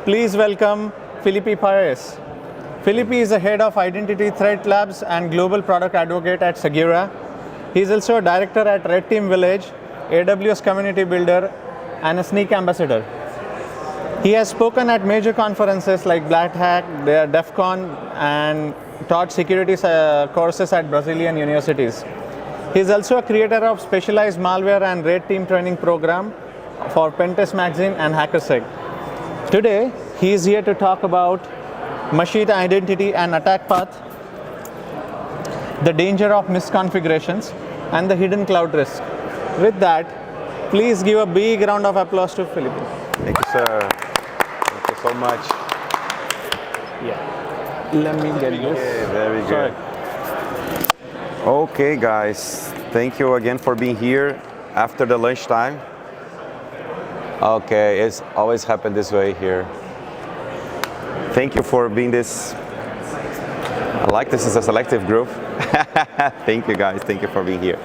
Please welcome Filipi Pires. Filipi is the head of Identity Threat Labs and Global Product Advocate at Segura. He is also a director at Red Team Village, AWS Community Builder, and a Sneak Ambassador. He has spoken at major conferences like Black Hat, DEF CON, and taught security courses at Brazilian universities. He is also a creator of specialized malware and Red Team training program for Pentest Magazine and HackerSec. Today, he is here to talk about machine identity and attack path, the danger of misconfigurations, and the hidden cloud risk. With that, please give a big round of applause to Filipi. Thank you, sir. Thank you so much. Yeah. Let me get this. Yeah, very good. Sorry. Okay, guys. Thank you again for being here after the lunchtime. Okay, it's always happened this way here. Thank you for being this. I like this is a selective group. Thank you, guys. Thank you for being here.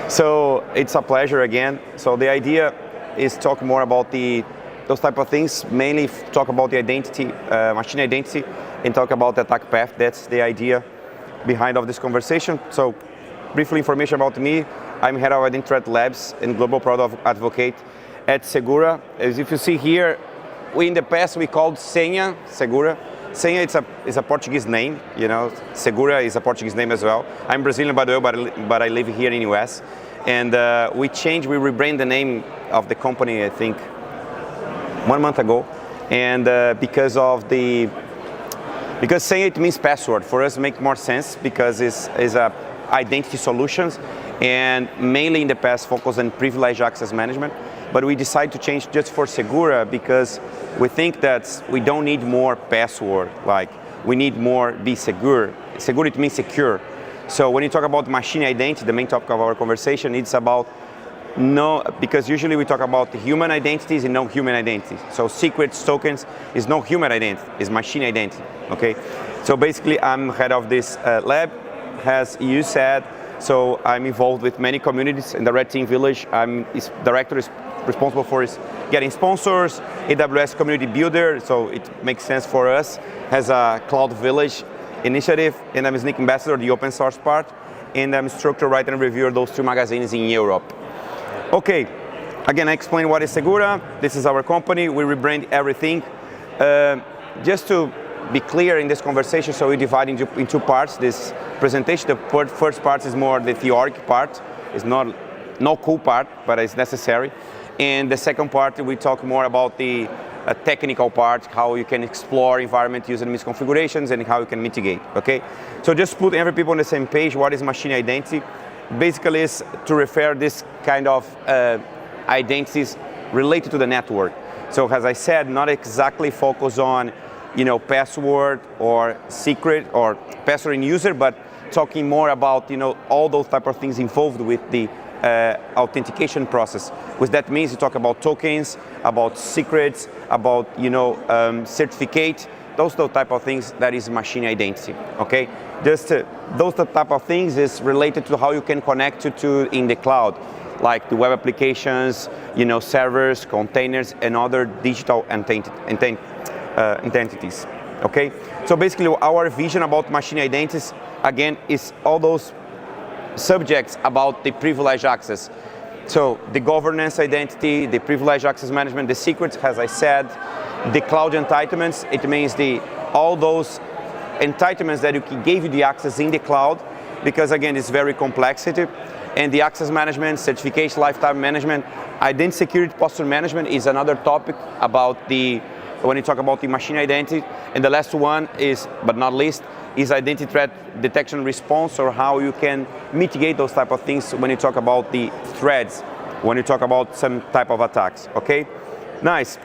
So it's a pleasure again. So the idea is talk more about those type of things, mainly talk about the identity, machine identity, and talk about the attack path. That's the idea behind of this conversation. So briefly information about me. I'm head of Identity Threat Labs and Global Product Advocate at Segura. As if you see here, in the past we called Senha Segura. Senha is a Portuguese name, you know. Segura is a Portuguese name as well. I'm Brazilian by the way, but I live here in US. And we rebranded the name of the company, I think, 1 month ago. And because Senha, it means password. For us, it makes more sense because it's a identity solutions, and mainly in the past focused on privileged access management. But we decided to change just for Segura because we think that we don't need more password, like we need more be secure. Secure, it means secure. So when you talk about machine identity, the main topic of our conversation, it's about because usually we talk about human identities and non-human identities. So secrets, tokens is no human identity, is machine identity, okay? So basically I'm head of this lab, as you said. So I'm involved with many communities in the Red Team Village. I'm director is responsible for getting sponsors, AWS Community Builder, so it makes sense for us as a Cloud Village initiative, and I'm a Sneak Ambassador, the open source part, and I'm instructor, writer, and reviewer of those 2 magazines in Europe. Okay, again, I explain what is Segura. This is our company. We rebrand everything. Just to be clear in this conversation, so we divide in 2 parts this presentation. The first part is more the theoric part. It's no cool part, but it's necessary. And the second part, we talk more about the technical part, how you can explore environment using misconfigurations and how you can mitigate, okay? So just put every people on the same page, what is machine identity? Basically is to refer this kind of identities related to the network. So as I said, not exactly focus on, you know, password or secret or password in user, but talking more about, you know, all those type of things involved with the authentication process. What that means, you talk about tokens, about secrets, about, you know, certificate, those type of things, that is machine identity, okay? Just those type of things is related to how you can connect to in the cloud, like the web applications, you know, servers, containers, and other digital entities, okay? So basically our vision about machine identities, again, is all those subjects about the privileged access. So the governance identity, the privileged access management, the secrets, as I said, the cloud entitlements, it means all those entitlements that gave you the access in the cloud, because again, it's very complexity. And the access management, certification, lifetime management, identity security posture management is another topic about when you talk about the machine identity. And the last one is, but not least, is identity threat detection response, or how you can mitigate those type of things when you talk about the threats, when you talk about some type of attacks, okay? Nice.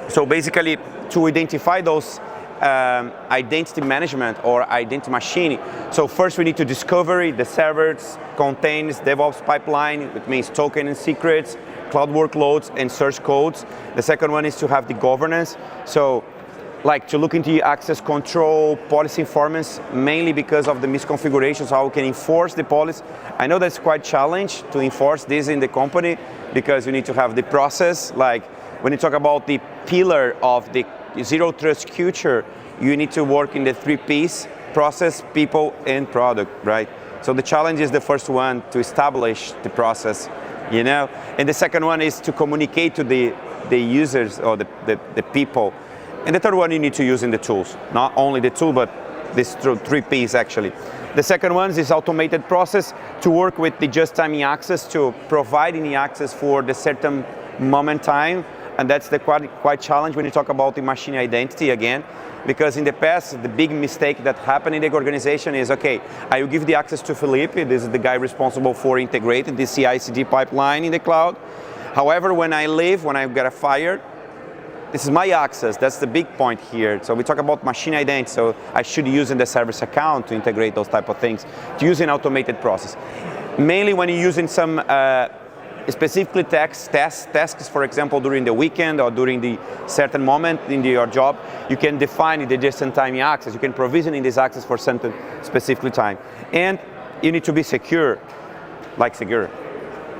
So basically, to identify those identity management or identity machine, so first we need to discover the servers, containers, DevOps pipeline, which means token and secrets, cloud workloads, and source codes. The second one is to have the governance. So like to look into access control, policy informants, mainly because of the misconfigurations, how we can enforce the policy. I know that's quite challenging to enforce this in the company because you need to have the process. Like when you talk about the pillar of the zero trust culture, you need to work in the 3 Ps: process, people, and product, right? So the challenge is the first one, to establish the process, you know? And the second one is to communicate to the users or the people. And the third one, you need to use in the tools. Not only the tool, but these 3 Ps actually. The second one is automated process to work with the just timing access, to providing the access for the certain moment time. And that's the quite challenge when you talk about the machine identity again. Because in the past, the big mistake that happened in the organization is, okay, I will give the access to Filipi. This is the guy responsible for integrating the CI/CD pipeline in the cloud. However, when I leave, when I get fired, this is my access. That's the big point here. So we talk about machine identity. So I should use in the service account to integrate those type of things, to use an automated process. Mainly when you're using some specifically tasks, for example, during the weekend or during the certain moment in your job, you can define the just-in-time access. You can provision in this access for certain specific time. And you need to be secure, like secure.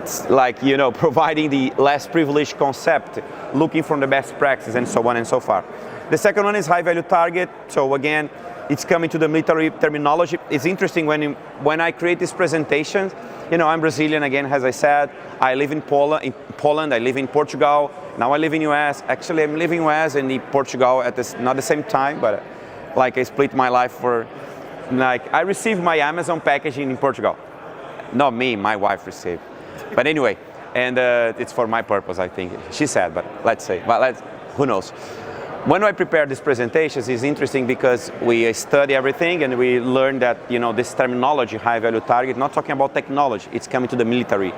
It's like, you know, providing the less privileged concept, looking for the best practices, and so on and so forth. The second one is high-value target. So again, it's coming to the military terminology. It's interesting when I create these presentations, you know, I'm Brazilian again, as I said. I live in Poland, I live in Portugal. Now I live in US. Actually, I'm living in US and in Portugal at not the same time, but like I split my life for, like, I received my Amazon packaging in Portugal. Not me, my wife received. But anyway, and it's for my purpose, I think. She said, but let's say, who knows? When I prepare these presentations, it's interesting because we study everything and we learn that, you know, this terminology, high value target, not talking about technology, it's coming to the military.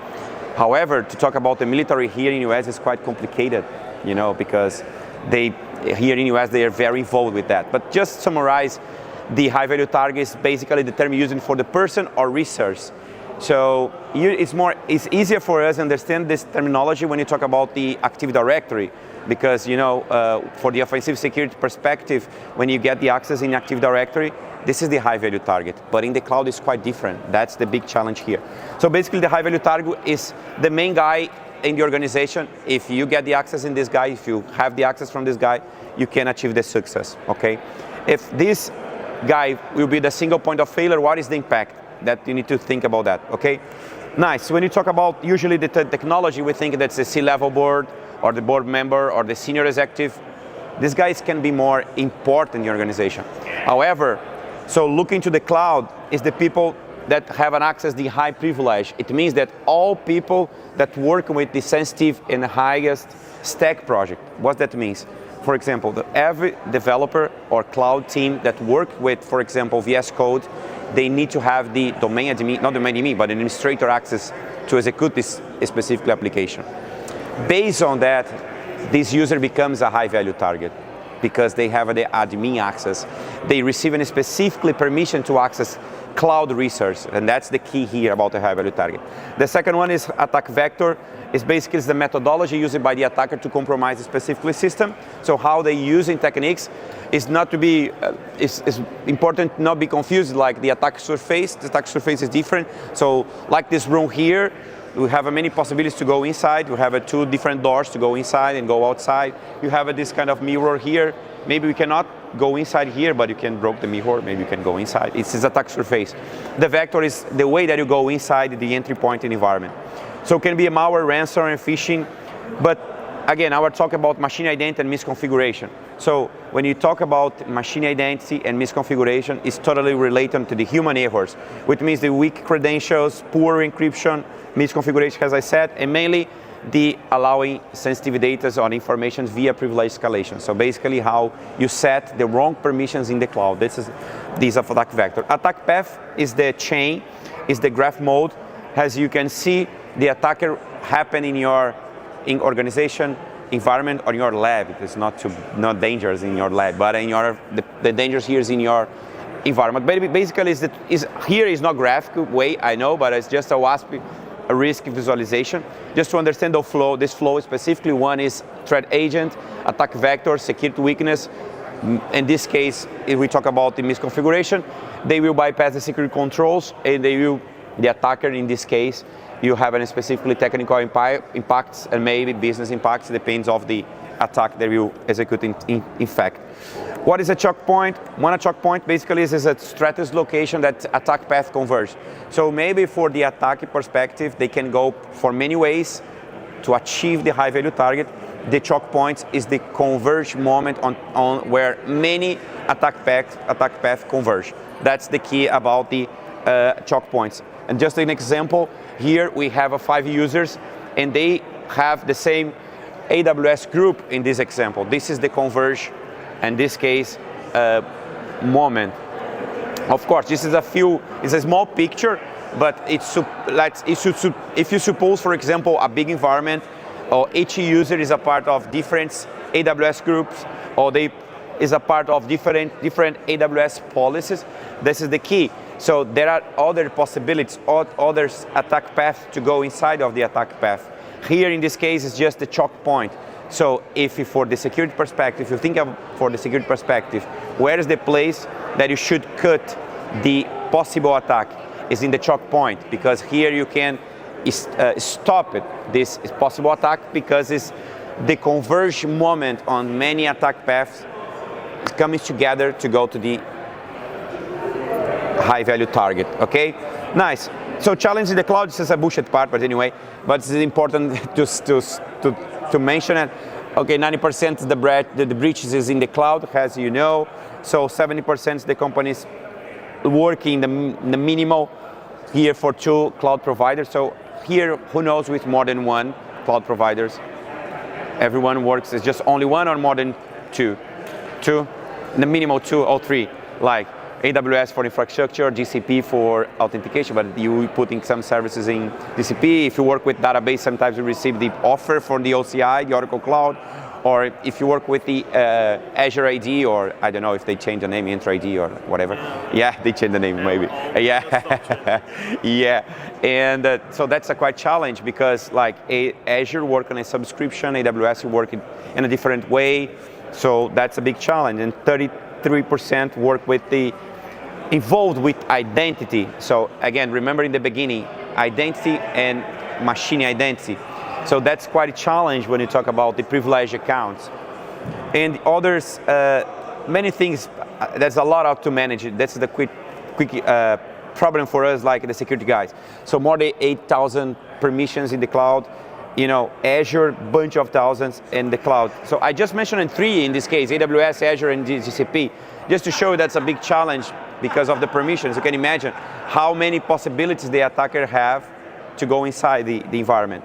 However, to talk about the military here in US is quite complicated, you know, because here in US, they are very involved with that. But just summarize, the high value target is basically the term used for the person or resource. So it's easier for us to understand this terminology when you talk about the Active Directory, because, you know, for the offensive security perspective, when you get the access in Active Directory, this is the high value target. But in the cloud, it's quite different. That's the big challenge here. So basically, the high value target is the main guy in the organization. If you get the access in this guy, if you have the access from this guy, you can achieve the success, okay? If this guy will be the single point of failure, what is the impact? That you need to think about that, okay? Nice. When you talk about usually the technology, we think that's the C-level board or the board member or the senior executive. These guys can be more important in the organization. However, so looking to the cloud is the people that have an access the high privilege. It means that all people that work with the sensitive and highest stack project. What that means? For example, every developer or cloud team that work with, for example, VS Code, they need to have the domain admin, not domain admin, but administrator access to execute this specific application. Based on that, this user becomes a high value target because they have the admin access. They receive a specifically permission to access cloud resource, and that's the key here about the high value target. The second one is attack vector. It's basically the methodology used by the attacker to compromise a specific system. So how they using techniques is not to be, it's important to not be confused like the attack surface. The attack surface is different. So like this room here, we have many possibilities to go inside. We have 2 different doors to go inside and go outside. You have this kind of mirror here. Maybe we cannot go inside here, but you can break the mirror. Maybe you can go inside. It's this attack surface. The vector is the way that you go inside the entry point environment. So it can be a malware, ransomware, and phishing. But again, I will talk about machine identity and misconfiguration. So when you talk about machine identity and misconfiguration, it's totally related to the human errors, which means the weak credentials, poor encryption, misconfiguration, as I said, and mainly the allowing sensitive data or information via privilege escalation. So basically how you set the wrong permissions in the cloud. This is attack vector. Attack path is the chain, is the graph mode. As you can see, the attacker happen in your organization environment or your lab. It's not dangerous in your lab, but in the dangers here is in your environment. But basically, here is not graphic way, I know, but it's just a WASP, a risk visualization. Just to understand the flow, this flow specifically, one is threat agent, attack vector, security weakness. In this case, if we talk about the misconfiguration, they will bypass the security controls and the attacker in this case, you have a specifically technical impacts and maybe business impacts, depends of the attack that you execute in fact. What is a choke point? One choke point basically is a strategy location that attack path converge. So maybe for the attack perspective, they can go for many ways to achieve the high value target. The choke point is the converge moment on where many attack path converge. That's the key about the choke points. And just an example, here we have 5 users and they have the same AWS group in this example. This is the converge, in this case, moment. Of course, this is it's a small picture, but if you suppose, for example, a big environment, or each user is a part of different AWS groups, or they is a part of different AWS policies, this is the key. So there are other possibilities, other attack paths to go inside of the attack path. Here in this case, it's just the choke point. So if for the security perspective, you think of for the security perspective, where is the place that you should cut the possible attack? Is in the choke point, because here you can stop this possible attack, because it's the converge moment on many attack paths coming together to go to the high value target. Okay, nice. So challenge in the cloud, this is a bullshit part, but anyway, but it's important to mention it. Okay, 90% of the breaches is in the cloud, as you know. So 70% the companies working the minimal here for 2 cloud providers. So here, who knows, with more than 1 cloud providers, everyone works. It's just only 1 or more than 2. The minimal 2 or 3, like AWS for infrastructure, GCP for authentication, but you putting some services in GCP. If you work with database, sometimes you receive the offer from the OCI, the Oracle Cloud, or if you work with the Azure AD, or I don't know if they change the name, Intra AD or whatever. Yeah, they change the name maybe. Yeah, yeah. And so that's a quite challenge, because like Azure work on a subscription, AWS work in a different way. So that's a big challenge. And 33% work with involved with identity. So again, remember in the beginning, identity and machine identity. So that's quite a challenge when you talk about the privileged accounts. And others, many things, there's a lot out to manage. That's the quick problem for us, like the security guys. So more than 8,000 permissions in the cloud, Azure, bunch of thousands in the cloud. So I just mentioned 3 in this case, AWS, Azure, and GCP, just to show you that's a big challenge because of the permissions. You can imagine how many possibilities the attacker have to go inside the environment.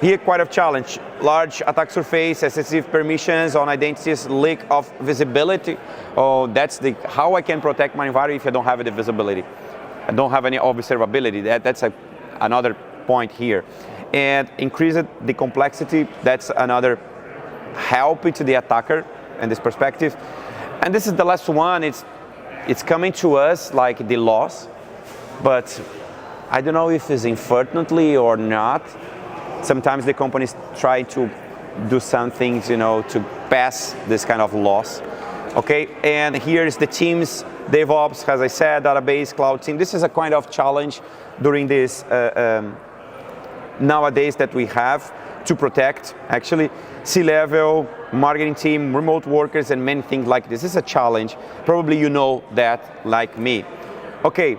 Here, quite a challenge. Large attack surface, excessive permissions on identities, lack of visibility. Oh, that's how I can protect my environment if I don't have the visibility. I don't have any observability. That's another point here. And increase the complexity, that's another help to the attacker in this perspective. And this is the last one. It's coming to us like the loss, but I don't know if it's inadvertently or not. Sometimes the companies try to do some things, to pass this kind of loss. Okay, and here is the teams, DevOps, as I said, database, cloud team. This is a kind of challenge during this nowadays that we have to protect, actually, C-level, marketing team, remote workers, and many things like this. This is a challenge. Probably you know that like me. Okay,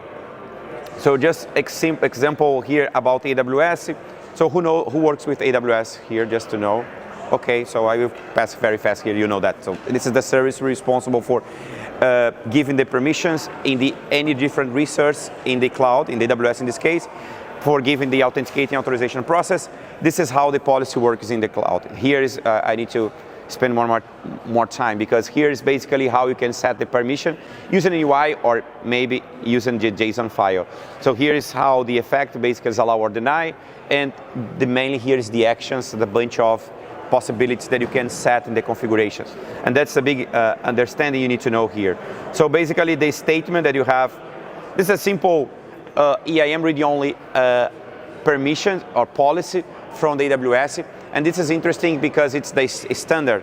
so just example here about AWS. So who works with AWS here, just to know? Okay, so I will pass very fast here, you know that. So this is the service responsible for giving the permissions in any different resource in the cloud, in the AWS in this case, for giving the authenticating authorization process. This is how the policy works in the cloud. Here is, I need to spend more time, because here is basically how you can set the permission using a UI or maybe using the JSON file. So here is how the effect basically is allow or deny, and mainly here is the actions, the bunch of possibilities that you can set in the configurations. And that's a big understanding you need to know here. So basically the statement that you have, this is a simple EIM read-only permission or policy from the AWS. And this is interesting because it's the standard.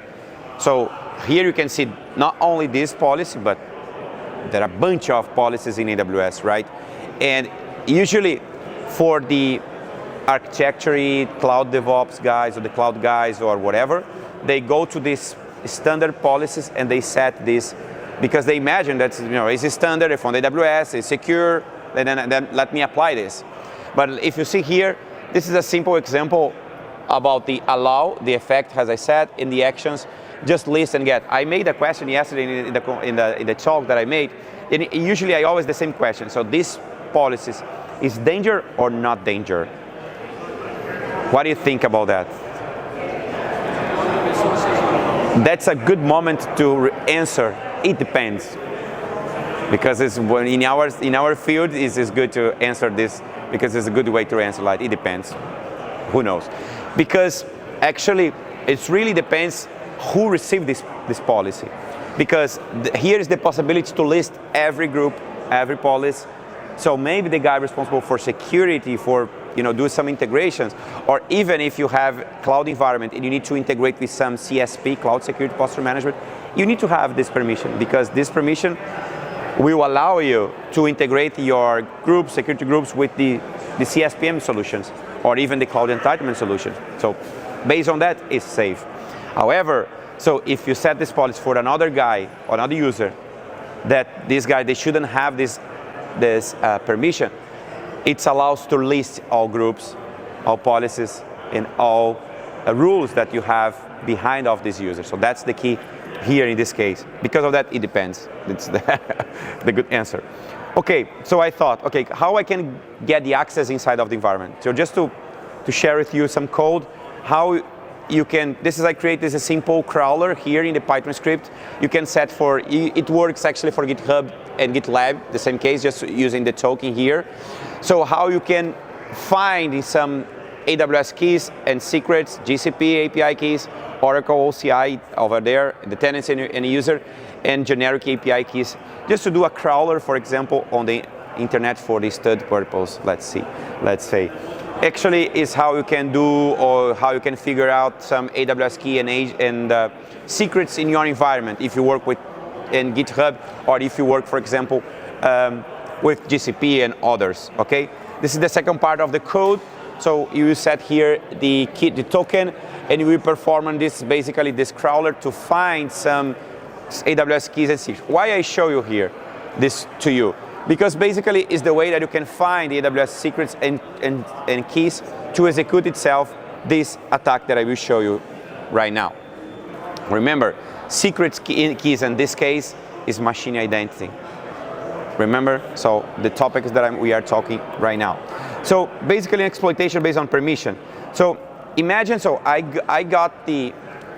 So here you can see not only this policy, but there are a bunch of policies in AWS, right? And usually for the architecture, cloud DevOps guys or the cloud guys or whatever, they go to these standard policies and they set this, because they imagine that, it's standard, if on AWS, it's secure, then let me apply this. But if you see here, this is a simple example about the allow, the effect, as I said, in the actions, just list and get. I made a question yesterday in the talk that I made, and usually I always the same question. So these policies, is danger or not danger? What do you think about that? That's a good moment to answer. It depends, because in our field it's good to answer this, because it's a good way to answer. Like, it depends. Who knows? Because actually it really depends who received this policy. Because here is the possibility to list every group, every policy. So maybe the guy responsible for security, for do some integrations, or even if you have cloud environment and you need to integrate with some CSP, Cloud Security Posture Management, you need to have this permission, because this permission will allow you to integrate your groups, security groups, with the CSPM solutions, or even the cloud entitlement solutions. So based on that, it's safe. However, so if you set this policy for another guy, or another user, that this guy, they shouldn't have this permission, it allows to list all groups, all policies, and all rules that you have behind of this user. So that's the key here in this case. Because of that, it depends. It's the good answer. Okay, so I thought, okay, how I can get the access inside of the environment. So just to share with you some code, how you can, I created a simple crawler here in the Python script. You can set for, it works actually for GitHub and GitLab, the same case, just using the token here. So how you can find some AWS keys and secrets, GCP API keys, Oracle OCI over there, the tenants and user, and generic API keys, just to do a crawler, for example, on the internet for this third purpose, let's say. Actually is how you can do, or how you can figure out some AWS key and secrets in your environment if you work in GitHub, or if you work, for example, with GCP and others, okay? This is the second part of the code. So you set here the key, the token, and you will perform on this, basically this crawler, to find some AWS keys and secrets. Why I show you here this to you? Because basically it's the way that you can find the AWS secrets and keys to execute itself this attack that I will show you right now. Remember, secrets keys in this case is machine identity. Remember? So the topics that we are talking right now. So basically an exploitation based on permission. So imagine, so I got the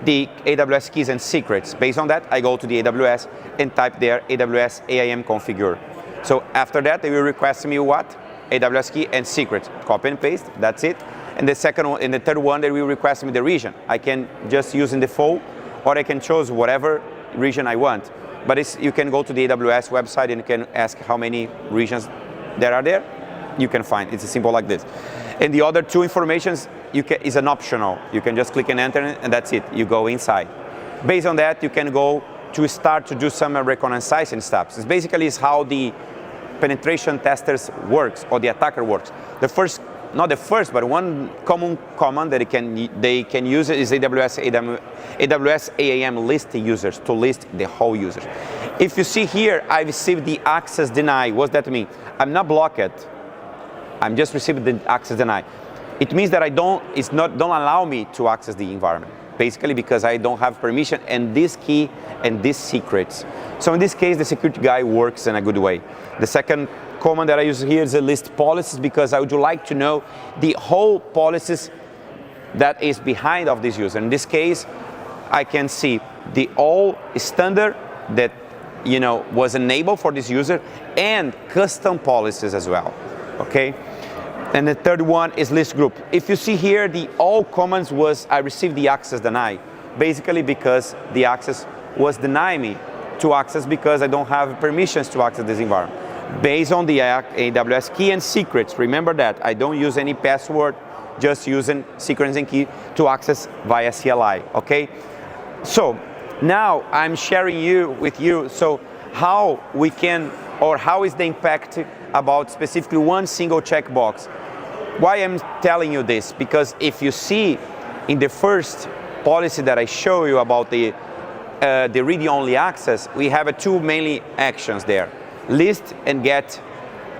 AWS keys and secrets. Based on that, I go to the AWS and type there AWS AIM configure. So after that, they will request me what? AWS key and secrets. Copy and paste, that's it. And the second one, and the third one, they will request me the region. I can just use in default, or I can choose whatever region I want. But you can go to the AWS website and you can ask how many regions there are there. You can find, it's simple like this. And the other two informations is an optional. You can just click and enter and that's it, you go inside. Based on that, you can go to start to do some reconnaissance steps. It's basically how the penetration testers works, or the attacker works. Not the first, but one common command that they can use is AWS AIM list users, to list the whole users. If you see here, I received the access deny. What does that mean? I'm not blocked. I'm just receiving the access deny. It means that don't allow me to access the environment. Basically because I don't have permission and this key and these secrets. So in this case, the security guy works in a good way. The second command that I use here is a list policies, because I would like to know the whole policies that is behind of this user. In this case, I can see the all standard that was enabled for this user, and custom policies as well. Okay. And the third one is list group. If you see here, the all commands was I received the access deny, basically because the access was denying me to access because I don't have permissions to access this environment. Based on the AWS key and secrets, remember that I don't use any password, just using secrets and key to access via CLI, okay? So now I'm sharing with you, so how we can, or how is the impact about specifically one single checkbox. Why I'm telling you this? Because if you see in the first policy that I show you about the read-only access, we have two mainly actions there: list and get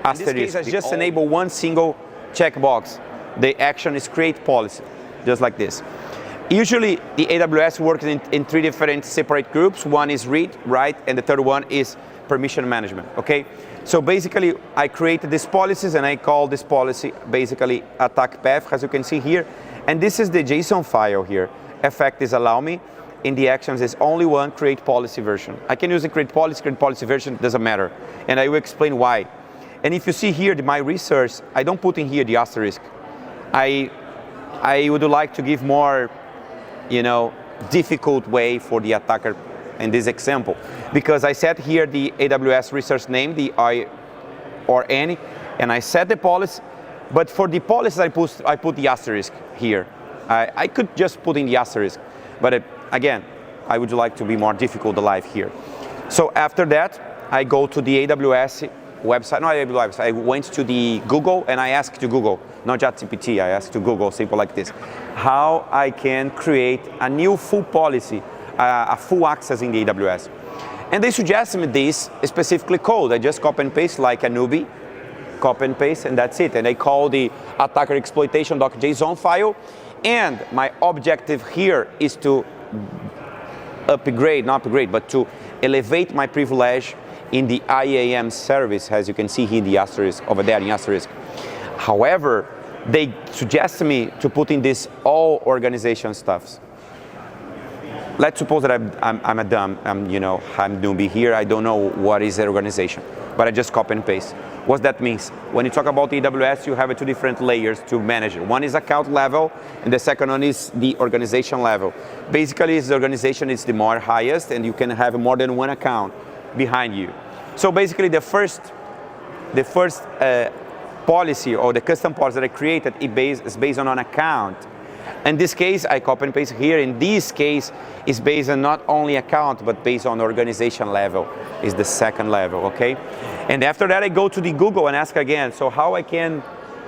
asterisk. In this case, I just enable one single checkbox. The action is create policy, just like this. Usually, the AWS works in three different separate groups. One is read, write, and the third one is permission management, okay? So basically, I created these policies, and I call this policy basically attack path, as you can see here. And this is the JSON file here. Effect is allow me. In the actions, is only one create policy version. I can use the create policy version, doesn't matter. And I will explain why. And if you see here, my research, I don't put in here the asterisk. I would like to give more, difficult way for the attacker in this example, because I set here the AWS resource name, the I or N, and I set the policy, but for the policies I put the asterisk here. I could just put in the asterisk, but again, I would like to be more difficult alive here. So after that, I go to the AWS website, not AWS, I went to the Google and I asked to Google, not ChatGPT, I asked to Google, simple like this, how I can create a new full policy, a full access in the AWS. And they suggested me this specifically code. I just copy and paste like a newbie, copy and paste, and that's it. And I call the attacker exploitation.json file. And my objective here is to but to elevate my privilege in the IAM service, as you can see here, the asterisk over there in asterisk. However, they suggested me to put in this all organization stuffs. Let's suppose that I'm newbie here. I don't know what is the organization, but I just copy and paste. What that means? When you talk about AWS, you have two different layers to manage it. One is account level, and the second one is the organization level. Basically, the organization is the more highest, and you can have more than one account behind you. So basically, the first policy or the custom policy that I created is based on an account. In this case, I copy and paste here. In this case, it's based on not only account, but based on organization level, is the second level, okay? And after that, I go to the Google and ask again, so how I can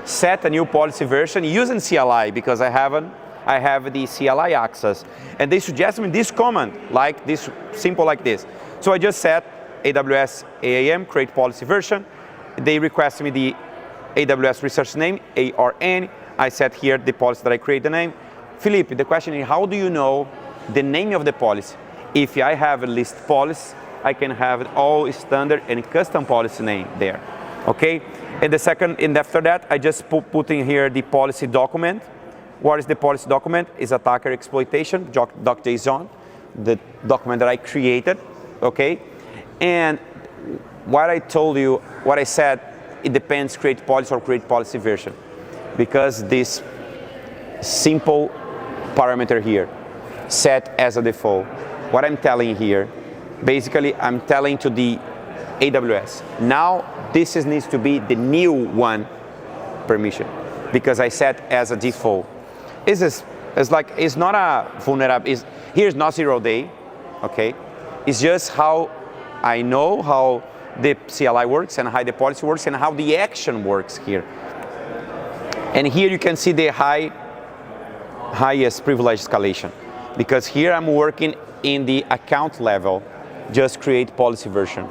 set a new policy version using CLI, because I have the CLI access. And they suggest me this command, like this, simple like this. So I just set AWS AAM, create policy version. They request me the AWS resource name, ARN. I set here the policy that I create the name. Filipi, the question is, how do you know the name of the policy? If I have a list policy, I can have all standard and custom policy name there, okay? And after that, I just put in here the policy document. What is the policy document? Is attacker exploitation, .json, the document that I created, okay? And what I told you, what I said, it depends, create policy or create policy version. Because this simple parameter here, set as a default. What I'm telling here, basically I'm telling to the AWS, now this needs to be the new one permission, because I set as a default. It's not a vulnerable, here's not 0 day, okay? It's just how I know how the CLI works and how the policy works and how the action works here. And here you can see the highest privilege escalation, because here I'm working in the account level, just create policy version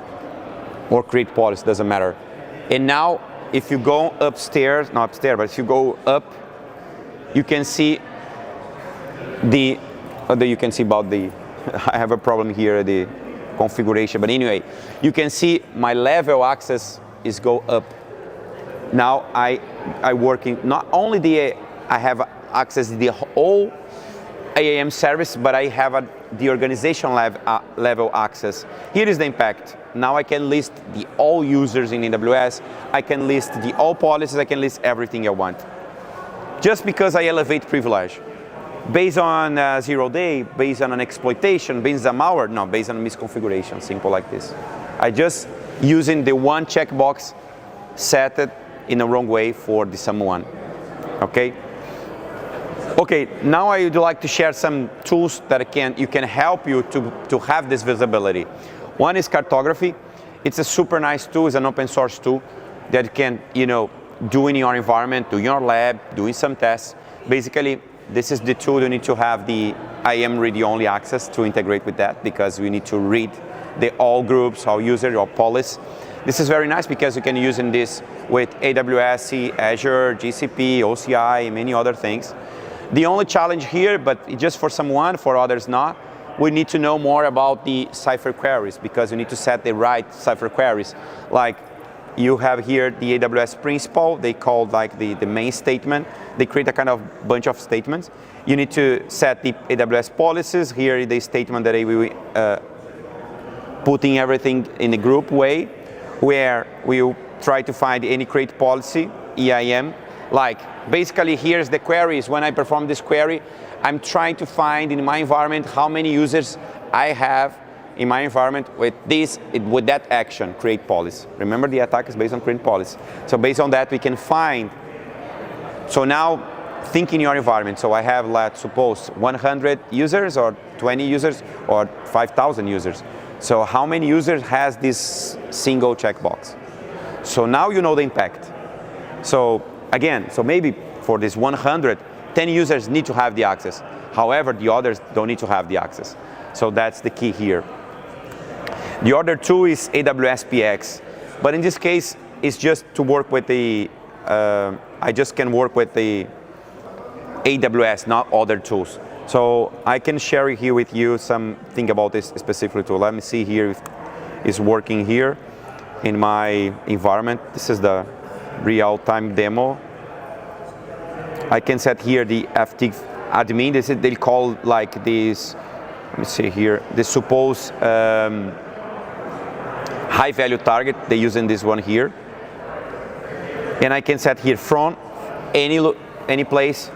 or create policy, doesn't matter. And now if you go upstairs, not upstairs, but if you go up, you can see about the, I have a problem here, the configuration, but anyway, you can see my level access is go up. Now I working not only I have access to the whole IAM service, but I have the organization level access. Here is the impact. Now I can list the all users in AWS. I can list the all policies. I can list everything I want. Just because I elevate privilege. Based on 0 day, based on an exploitation, based on malware, no, based on misconfiguration, simple like this. I just using the one checkbox set it in the wrong way for the someone, okay? Okay, now I would like to share some tools that can help you to have this visibility. One is Cartography. It's a super nice tool. It's an open source tool that can, do in your environment, do in your lab, doing some tests. Basically, this is the tool you need to have the IAM read-only access to integrate with that, because we need to read the all groups, all user, all policy. This is very nice because you can use this with AWS, Azure, GCP, OCI, and many other things. The only challenge here, but just for someone, for others not, we need to know more about the Cypher queries, because you need to set the right Cypher queries. Like you have here the AWS principal, they call like the main statement. They create a kind of bunch of statements. You need to set the AWS policies. Here is the statement that I will putting everything in a group way, where we'll try to find any create policy, EIM. Like basically here's the queries. When I perform this query, I'm trying to find in my environment how many users I have in my environment with with that action, create policy. Remember, the attack is based on create policy. So based on that, we can find. So now think in your environment. So I have, let's suppose, 100 users or 20 users or 5,000 users. So how many users has this single checkbox? So now you know the impact. So again, so maybe for this 100, 10 users need to have the access. However, the others don't need to have the access. So that's the key here. The other tool is AWSPX. But in this case, it's just to work with the, I just can work with the AWS, not other tools. So I can share here with you something about this specific tool. Let me see here if it's working here in my environment. This is the real-time demo. I can set here the active admin. This is, they call like this, let me see here, the supposed high value target. They using this one here. And I can set here from any place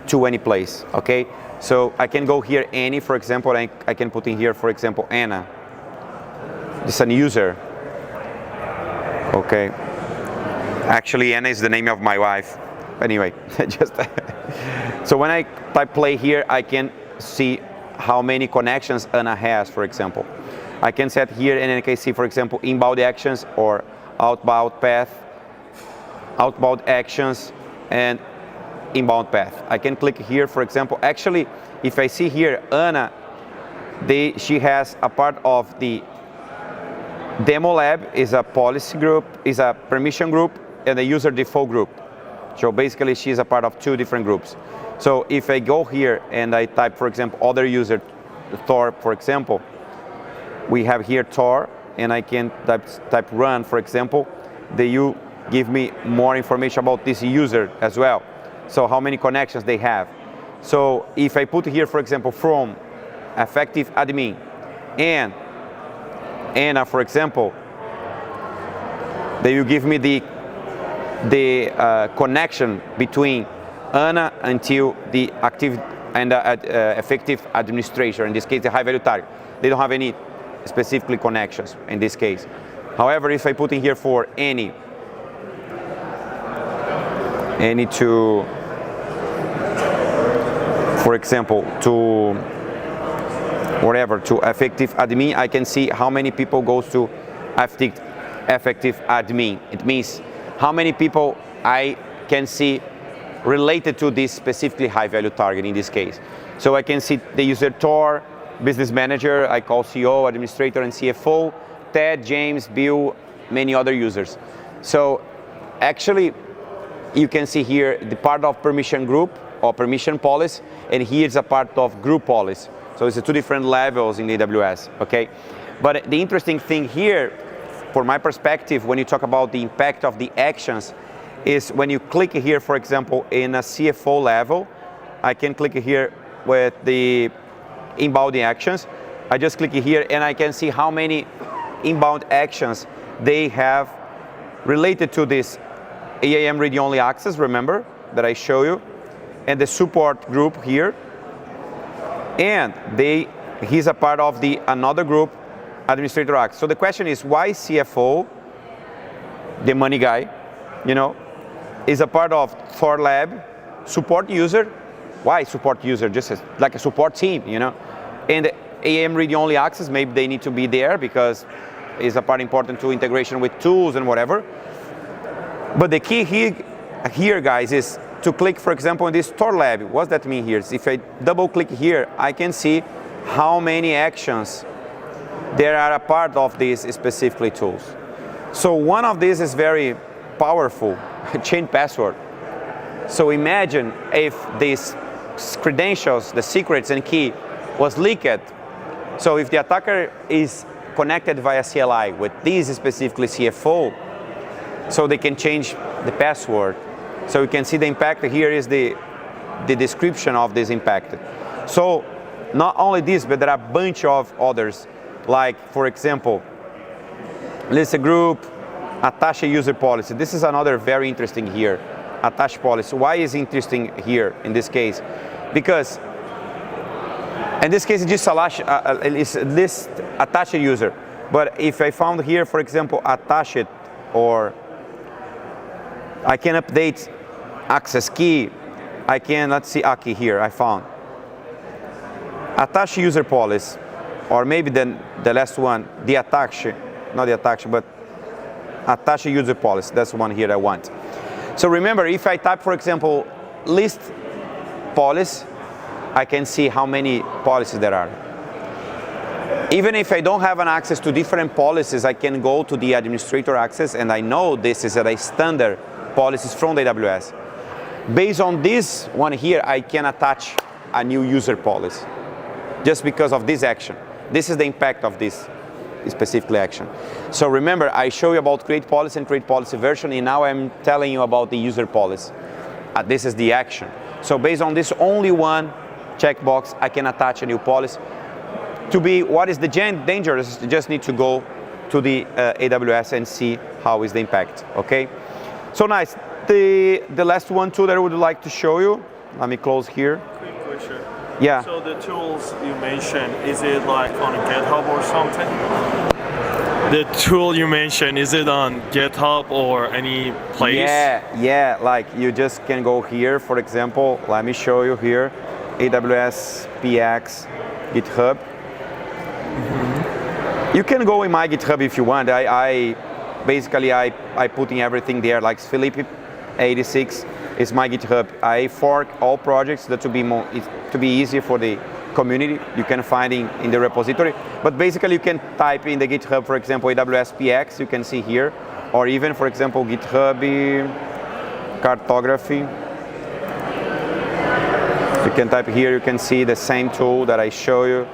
to any place, okay? So I can go here any, for example, I can put in here, for example, Anna. This is a user. Okay. Actually, Anna is the name of my wife. Anyway, just so when I type play here, I can see how many connections Anna has, for example. I can set here and I can see, for example, inbound actions or outbound path, outbound actions, and inbound path. I can click here, for example. Actually, if I see here, Anna, she has a part of the demo lab, is a policy group, is a permission group, and a user default group. So basically, she's a part of two different groups. So if I go here and I type, for example, other user, Thor, for example, we have here Thor, and I can type run, for example. You give me more information about this user as well. So how many connections they have. So if I put here, for example, from effective admin and Anna, for example, they will give me the connection between Anna until the active and effective administrator. In this case, the high value target. They don't have any specifically connections in this case. However, if I put in here for any to, for example, to whatever, to effective admin, I can see how many people goes to effective admin. It means how many people I can see related to this specifically high value target in this case. So I can see the user Tor, business manager, I call CEO, administrator, and CFO, Ted, James, Bill, many other users. So actually, you can see here the part of permission group or permission policy, and here's a part of group policy. So it's two different levels in AWS, okay? But the interesting thing here, for my perspective, when you talk about the impact of the actions, is when you click here, for example, in a CFO level, I can click here with the inbound actions. I just click here and I can see how many inbound actions they have related to this AIM read-only access, remember, that I show you, and the support group here. And he's a part of another group, administrator access. So the question is, why CFO, the money guy, is a part of Thor Lab, support user? Why support user? Just like a support team, And the AIM read-only access, maybe they need to be there because it's a part important to integration with tools and whatever. But the key here, guys, is to click, for example, in this store lab. What does that mean here? If I double click here, I can see how many actions there are a part of these specifically tools. So one of these is very powerful, change password. So imagine if these credentials, the secrets and key was leaked. So if the attacker is connected via CLI with these specifically CFO, so they can change the password. So you can see the impact. Here is the description of this impact. So not only this, but there are a bunch of others. Like, for example, list a group, attach a user policy. This is another very interesting here, attach policy. Why is it interesting here in this case? Because in this case, it's just list attach a user. But if I found here, for example, attach it, or I can update access key, I can, let's see, key here, I found. Attach user policy, or maybe then the last one, the attach, not the attach, but attach user policy. That's the one here I want. So remember, if I type, for example, list policy, I can see how many policies there are. Even if I don't have an access to different policies, I can go to the administrator access, and I know this is a standard policies from the AWS. Based on this one here, I can attach a new user policy just because of this action. This is the impact of this specific action. So remember, I show you about create policy and create policy version, and now I'm telling you about the user policy. This is the action. So based on this only one checkbox, I can attach a new policy. To be what is the danger, you just need to go to the AWS and see how is the impact, okay? So nice. The last one too that I would like to show you, let me close here. Quick question. Yeah. So the tools you mentioned, is it like on GitHub or something? The tool you mentioned, is it on GitHub or any place? Yeah, like you just can go here, for example, let me show you here, AWSPX GitHub. Mm-hmm. You can go in my GitHub if you want. I put in everything there, like Filipi 86 is my GitHub. I fork all projects that to be easier for the community. You can find in the repository. But basically you can type in the GitHub, for example, AWSPX, you can see here, or even, for example, GitHub Cartography. You can type here, you can see the same tool that I show you.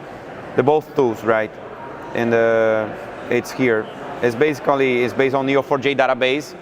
The both tools, right? And it's here. It's based on Neo4j database.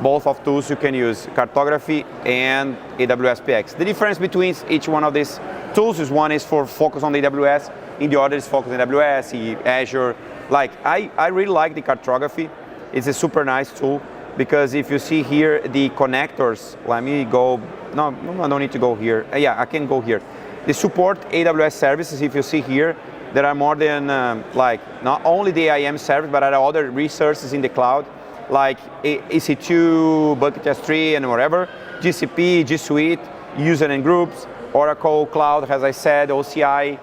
Both of tools you can use, Cartography and AWSPX. The difference between each one of these tools is one is for focus on the AWS, and the other is focus on AWS, Azure. Like, I really like the Cartography. It's a super nice tool because if you see here the connectors, let me go, no, I don't need to go here. Yeah, I can go here. They support AWS services. If you see here, there are more than not only the IAM service, but other resources in the cloud, like EC2, Bucket S3, and whatever, GCP, G Suite, user and groups, Oracle Cloud, as I said, OCI,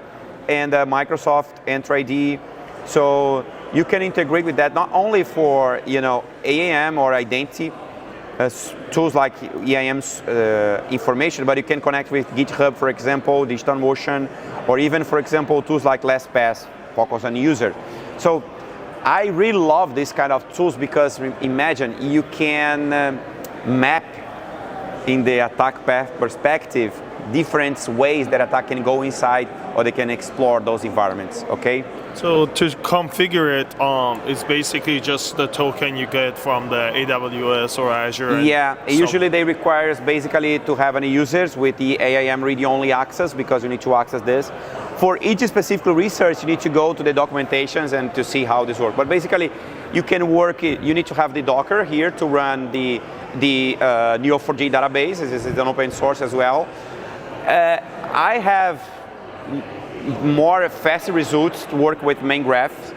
and Microsoft Entra ID. So you can integrate with that not only for AAM or identity tools like EAM's information, but you can connect with GitHub, for example, DigitalOcean, or even, for example, tools like LastPass, focus on user. So I really love this kind of tools because imagine you can map in the attack path perspective different ways that attack can go inside or they can explore those environments, okay? So to configure it, it's basically just the token you get from the AWS or Azure. Yeah, usually they require basically to have any users with the AIM read-only access because you need to access this. For each specific research, you need to go to the documentations and to see how this works. But basically, you can work, you need to have the Docker here to run the Neo4j database. This is an open source as well. I have more fast results to work with main graphs,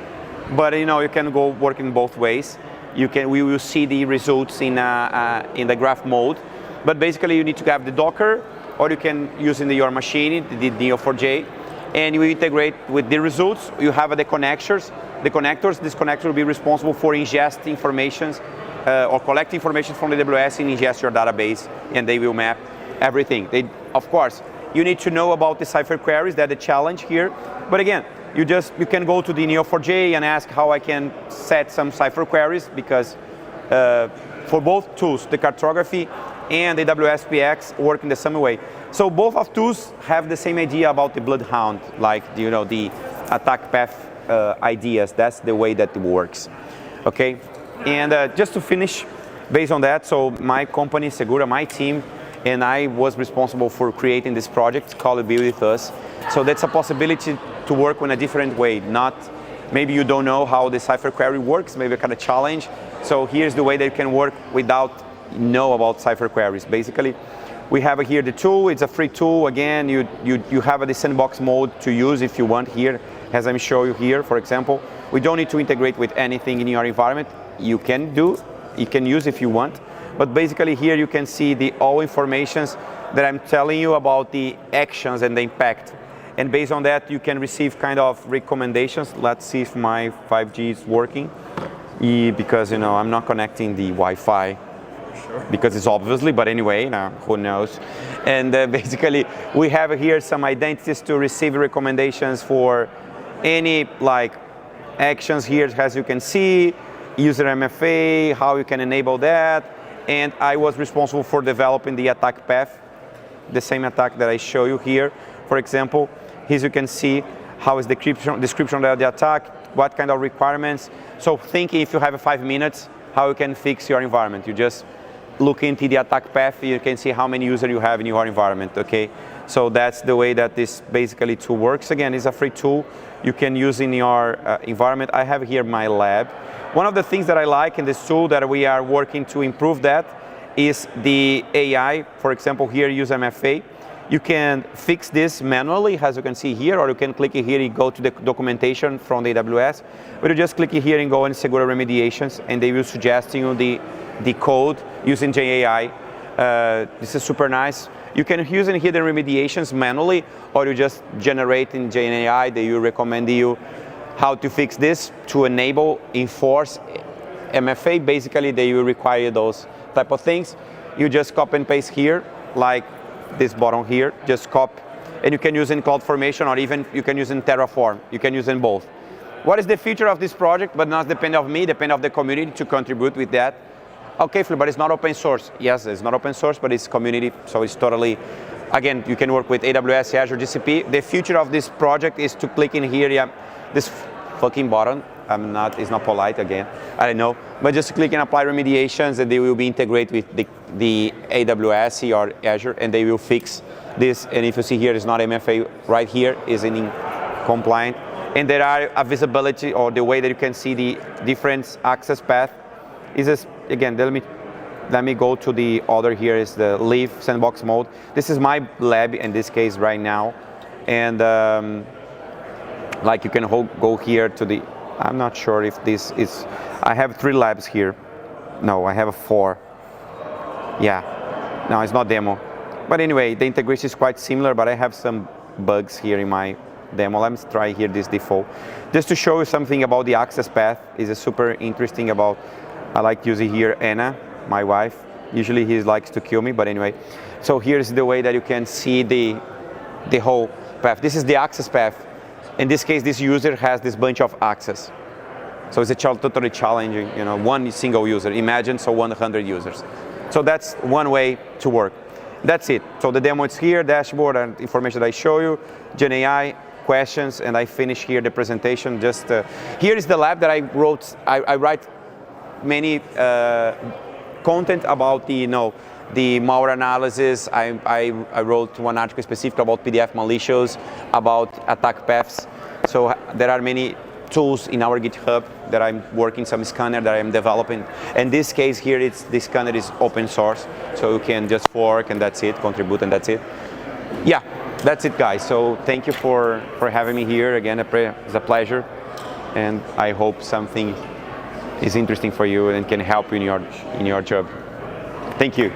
but you can go working both ways. We will see the results in the graph mode, but basically you need to have the Docker, or you can use in your machine the Neo4j, and you integrate with the results. You have the connectors. This connector will be responsible for ingest information or collect information from the AWS and ingest your database, and they will map everything. Of course, you need to know about the Cypher queries. That's the challenge here. But again, you can go to the Neo4j and ask how I can set some Cypher queries, because for both tools, the Cartography and the AWSPX work in the same way. So both of tools have the same idea about the bloodhound, like the attack path ideas. That's the way that it works. Okay, and just to finish, based on that, so my company, Segura, my team, and I was responsible for creating this project called Build With Us. So that's a possibility to work in a different way. Not, maybe you don't know how the Cypher query works, maybe a kind of challenge. So here's the way that you can work without know about Cypher queries. Basically, we have here the tool. It's a free tool. Again, you have the sandbox mode to use if you want here, as I'm showing you here, for example. We don't need to integrate with anything in your environment. You can use if you want. But basically here you can see all informations that I'm telling you about the actions and the impact. And based on that, you can receive kind of recommendations. Let's see if my 5G is working. Because I'm not connecting the Wi-Fi. Sure. Because it's obviously, but anyway, who knows. And basically, we have here some identities to receive recommendations for any actions here, as you can see, user MFA, how you can enable that. And I was responsible for developing the attack path, the same attack that I show you here. For example, here you can see how is the description of the attack, what kind of requirements. So think if you have 5 minutes, how you can fix your environment. You just look into the attack path, you can see how many users you have in your environment, okay? So that's the way that this basically tool works. Again, it's a free tool you can use in your environment. I have here my lab. One of the things that I like in this tool that we are working to improve that is the AI. For example, here, use MFA. You can fix this manually, as you can see here, or you can click here and go to the documentation from the AWS. But you just click here and go in Segura remediations, and they will suggest you the code using GenAI. This is super nice. You can use in here the remediations manually, or you just generate in GenAI. They will recommend you how to fix this to enforce MFA. Basically, they will require those type of things. You just copy and paste here, like this button here, just copy, and you can use in CloudFormation, or even you can use in Terraform. You can use in both. What is the feature of this project, but not depend of me, depend of the community to contribute with that. Okay, Phil, but it's not open source. Yes, it's not open source, but it's community, so it's totally, again, you can work with AWS, Azure, GCP. The future of this project is to click in here, this fucking button. It's not polite again, I don't know. But just click and apply remediations, and they will be integrated with the AWS or Azure, and they will fix this. And if you see here, it's not MFA right here, is in compliant. And there are a visibility, or the way that you can see the different access path. Is this, again, let me go to the other here, is the leave sandbox mode. This is my lab in this case right now. And you can go here to the, I'm not sure if this is, I have 3 labs here. No, I have 4. Yeah, no, it's not demo. But anyway, the integration is quite similar, but I have some bugs here in my demo. Let's try here this default. Just to show you something about the access path, is super interesting about, I like using here Anna, my wife. Usually he likes to kill me, but anyway. So here's the way that you can see the whole path. This is the access path. In this case, this user has this bunch of access. So it's totally challenging, one single user. Imagine, 100 users. So that's one way to work. That's it. So the demo is here, dashboard and information that I show you, GenAI, questions, and I finish here the presentation. Just here is the lab that I wrote. I write many content about the malware analysis. I wrote one article specific about PDF malicious, about attack paths. So there are many tools in our GitHub that I'm working, some scanner that I'm developing. In this case here, this scanner is open source, so you can just fork and that's it, contribute and that's it. Yeah, that's it, guys. So thank you for having me here again. It's a pleasure, and I hope something is interesting for you and can help you in your job. Thank you.